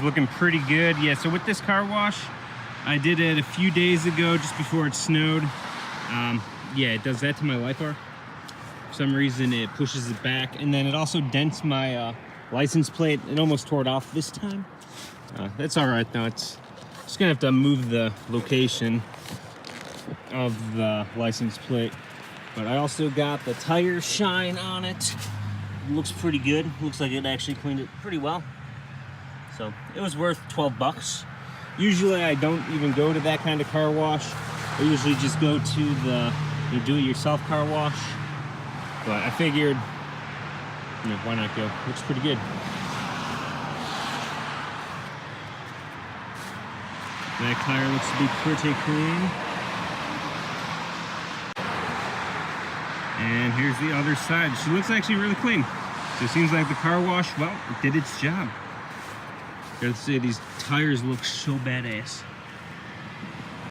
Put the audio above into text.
is looking pretty good. Yeah, so with this car wash, I did it a few days ago, just before it snowed. Yeah, it does that to my light bar. For some reason, it pushes it back, and then it also dents my license plate. It almost tore it off this time. That's all right though. It's just gonna have to move the location of the license plate. But I also got the tire shine on it. It looks pretty good. Looks like it actually cleaned it pretty well. So it was worth 12 bucks. Usually I don't even go to that kind of car wash. I usually just go to the do-it-yourself car wash. But I figured, why not go? Looks pretty good. That tire looks to be pretty clean. And here's the other side. She looks actually really clean. So it seems like the car wash, well, it did its job. Gotta say, these tires look so badass.